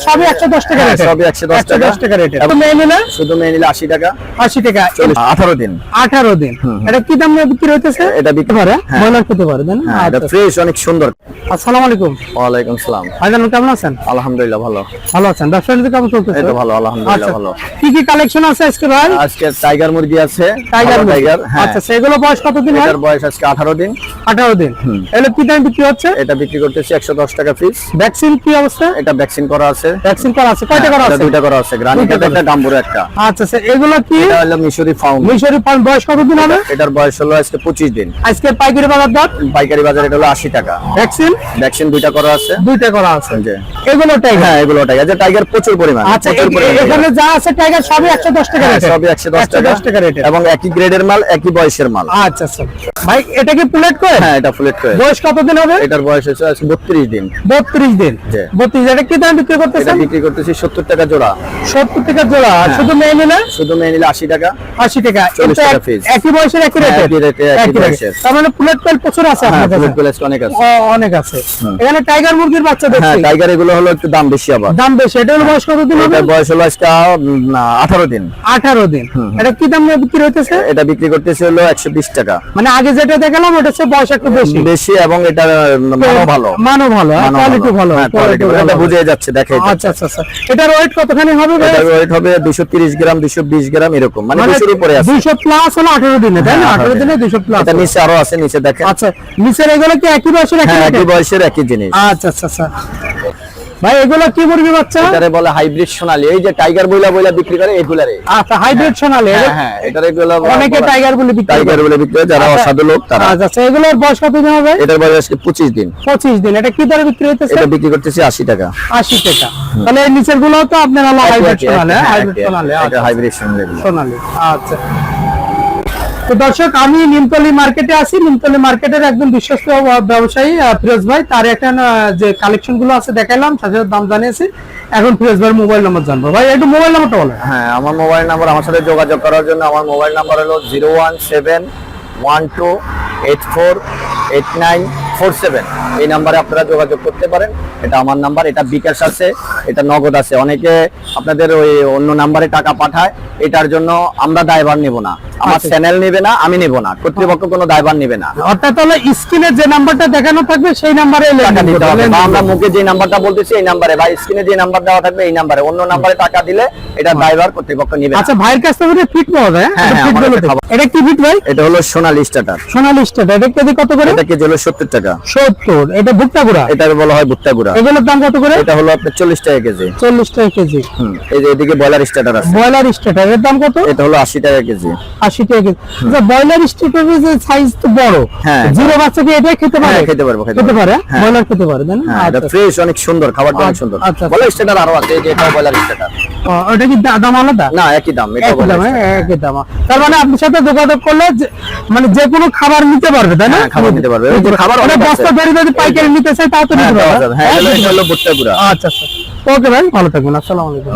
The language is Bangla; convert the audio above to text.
সবই 110 টাকা রেট, সবই 110 টাকা, 110 টাকা রেট। শুধু মেয়ে নিলে, শুধু মেয়ে নিলে 80 টাকা, 80 টাকা, 18 দিন, 18 দিন। এটা কি দাম বিক্রি হইতেছে? এটা বিক্রি পারে ব্রয়লার খেতে পারে, তাই না? হ্যাঁ, এটা ফ্রেশ, অনেক সুন্দর। আসসালামু আলাইকুম। ওয়ালাইকুম সালাম। ভাইজান কেমন আছেন? আলহামদুলিল্লাহ ভালো। ভালো আছেন? ব্যবসা কেমন চলতেছে? এই তো ভালো, আলহামদুলিল্লাহ ভালো। কি কি কালেকশন আছে আজকে ভাই? আজকে টাইগার মুরগি আছে, টাইগার, হ্যাঁ। আচ্ছা, সেগুলো বয়স কতদিন? এটার বয়স আজকে 18 দিন। 18 দিন। এগুলো কি দাম বিক্রি হচ্ছে? এটা বিক্রি করতেছি 110 টাকা পিস। ভ্যাকসিন কি অবস্থা? এটা ভ্যাকসিন করা আছে। ভ্যাকসিন করা আছে, কয়টা করা আছে? দুইটা করা আছে, গ্রানিটা একটা, গাম্বুরা একটা। আচ্ছা স্যার, এগুলো কি? এটা হলো মিশরি ফাউন্ড। মিশরি ফাউন্ড, বয়স কতদিন হবে? এটার বয়স হলো আজকে 25 দিন। আজকে পাইকারি বাজার দর? পাইকারি বাজার এটা হলো 80 টাকা। ভ্যাকসিন? ভ্যাকসিন দুইটা করা আছে। দুইটা করা আছে। জি। এগুলো টাইগার? হ্যাঁ, এগুলো টাইগার। যে টাইগার প্রচুর পরিমাণ। আচ্ছা, প্রচুর পরিমাণ এখানে যা আছে টাইগার সবই 110 টাকা রেট? সবই 110 টাকা রেট, এবং একই গ্রেডের মাল, একই বয়সের মাল। আচ্ছা আচ্ছা ভাই, এটা কি প্লেট করে? হ্যাঁ, এটা ফুলেট করে। বয়স কতদিন হবে? এটার বয়স হচ্ছে আজকে 32 দিন। 32 দিন। জি। 32। এটা কি দাম বিক্রি এটা করতেছেন? বিক্রি করতেছি 70 টাকা জোড়া। 70 টাকা জোড়া। শুধু মেয়ে নিলে? শুধু মেয়ে নিলে 80 টাকা, 80 টাকা। 40 টাকা পিস। একই বয়সের একই রেট? একই রেটে, একই বয়সের। তার মানে প্লেট প্রচুর আছে হ্যাঁ, আপনার কাছে? ফুলেট প্লাস অনেক আছে। অনেক আছে। এখানে টাইগার মুরগির বাচ্চা হ্যাঁ, দেখছি। টাইগার এগুলো হলো একটু দাম বেশি আবার। দাম বেশি। এটা হলো বয়স কতদিন হবে? এটার বয়স হলো আজকে 18 দিন। 18 দিন। এটা কি দাম বিক্রি হইতেছে? এটা বিক্রি করতেছে হলো 120 টাকা। মানে আগে যেটা দেখালাম ওটা হচ্ছে বয়স একটু বেশি। বেশি এবং এটা মানও ভালো। মানও ভালো, কোয়ালিটি ভালো। হ্যাঁ, কোয়ালিটি ভালো। এটা বুঝে যাচ্ছে, দেখে। আচ্ছা আচ্ছা আচ্ছা। এটার ওয়েট কতখানি হবে ভাই? এটার ওয়েট হবে 230 গ্রাম, 220 গ্রাম এরকম, মানে 200 উপরে আছে। 200 প্লাস হলো 18 দিনে, তাই না? 18 দিনে 200 প্লাস। এটা নিচে আরো আছে, নিচে দেখেন। আচ্ছা, নিচের এগুলো কি একই বয়সের একই হ্যাঁ, রেটে? একই বয়সের একই জিনিস। আচ্ছা আচ্ছা আচ্ছা ভাই, এগুলো কি মুরগি বাচ্চা? এটারে বলে হাইব্রিড সোনালী। এই যে টাইগার বইলা বইলা বিক্রি করে এগুলারে। আচ্ছা, হাইব্রিড সোনালী। হ্যাঁ, হ্যাঁ, এটারে এগুলো অনেকে টাইগার বলে বিক্রি করে। টাইগার বলে বিক্রি করে, যারা আচ্ছা, অসাধু লোক তারা। আচ্ছা আচ্ছা, এগুলোর বয়স কতদিন হবে? এটার বয়স আজকে 25 দিন। 25 দিন। এটা কি দরে বিক্রি হইতেছে? এটা বিক্রি করতেছি 80 টাকা। 80 টাকা। তাহলে এই নিচের গুলো তো আপনার হলো হাইব্রিড সোনালী। হাইব্রিড সোনালী। এটা হাইব্রিড সোনালী। সোনালী। আচ্ছা। তো দর্শক, আমি নিমতলী মার্কেটে আছি। নিমতলী মার্কেটের একদম বিশ্বস্ত ব্যবসায়ী ফিরোজ ভাই, তার একটা যে কালেকশন গুলো আছে দেখাইলাম, সাথে দাম জানিয়েছি। এখন ফিরোজ ভাইয়ের মোবাইল নাম্বার জানবো। ভাই একটু মোবাইল নাম্বারটা বলেন। হ্যাঁ, আমার মোবাইল নাম্বার, আমার সাথে যোগাযোগ করার জন্য আমার মোবাইল নাম্বার হলো 01712848947। এই নাম্বারে আপনারা যোগাযোগ করতে পারেন। এটা আমার নাম্বার। এটা বিকাশ আছে, এটা নগদ আছে। অনেকে আপনাদের ওই অন্য নাম্বারে টাকা পাঠায়, এটার জন্য আমরা দায়ভার নেব না। আমার চ্যানেল নেবে না, আমি নেব না, কর্তৃপক্ষ কোনো দায়ভার নেবে না। অর্থাৎ তাহলে স্ক্রিনে যে নাম্বারটা দেখানো থাকবে সেই নাম্বারে টাকা দিতে হবে। বা আমরা মুখে যে নাম্বারটা বলতেছি এই নাম্বারে, বা স্ক্রিনে যে নাম্বার দেওয়া থাকবে এই নাম্বারে, অন্য নাম্বারে টাকা দিলে এটা দায়ভার কর্তৃপক্ষ নেবে না। আচ্ছা, ভাইয়ের কাছ থেকে ফিট পাওয়া যায়? হ্যাঁ, হ্যাঁ, আমার কাছে খাবার। এটা কি ফিট ভাই? এটা হলো সোনালী স্টার্টার। সোনালী স্টার্টার। এটা কেজি কত করে? এটা কেজি হলো 70 টাকা। 70। এটা ভুট্টা গুঁড়া? এটা বলা হয় ভুট্টা গুঁড়া। এগুলোর দাম কত করে? এটা হলো আপনার 40 টাকা কেজি। 40 টাকা কেজি। এই যে এদিকে ব্রয়লার স্টার্টার আছে। ব্রয়লার স্টার্টার এর দাম কত? এটা হলো 80 টাকা কেজি। 80 টাকা কেজি। আচ্ছা, ব্রয়লার স্টার্টারের যে সাইজ তো বড়। হ্যাঁ, জিরো বাচ্চা কি এটা খেতে পারে? হ্যাঁ, খেতে পারবো, খেতে পারে। হ্যাঁ। ব্রয়লার খেতে পারে, তাই না? হ্যাঁ, এটা আচ্ছা ফ্রেশ, অনেক সুন্দর, খাবারটা অনেক সুন্দর। আচ্ছা। ব্রয়লার স্টার্টার আরো আছে, এই যে এটা ব্রয়লার স্টার্টার। ওটা কি দাম আলাদা? না, একই দাম। এটা একই দাম, একই দাম। তার মানে আপনার সাথে যোগাযোগ করলে মানে যে কোনো খাবার নিতে পারবে, তাই না? হ্যাঁ, খাবার নিতে পারবে। এই যে খাবার মানে অনেক আছে। বস্তা বেরিয়ে যদি পাইকারি নিতে চাই তাও তো হ্যাঁ, নিতে পাওয়া পারবে। যাবে। হ্যাঁ, এটা হলো ভুট্টা গুঁড়া। আচ্ছা আচ্ছা, ওকে ভাই, ভালো থাকবেন। আসসালামু আলাইকুম।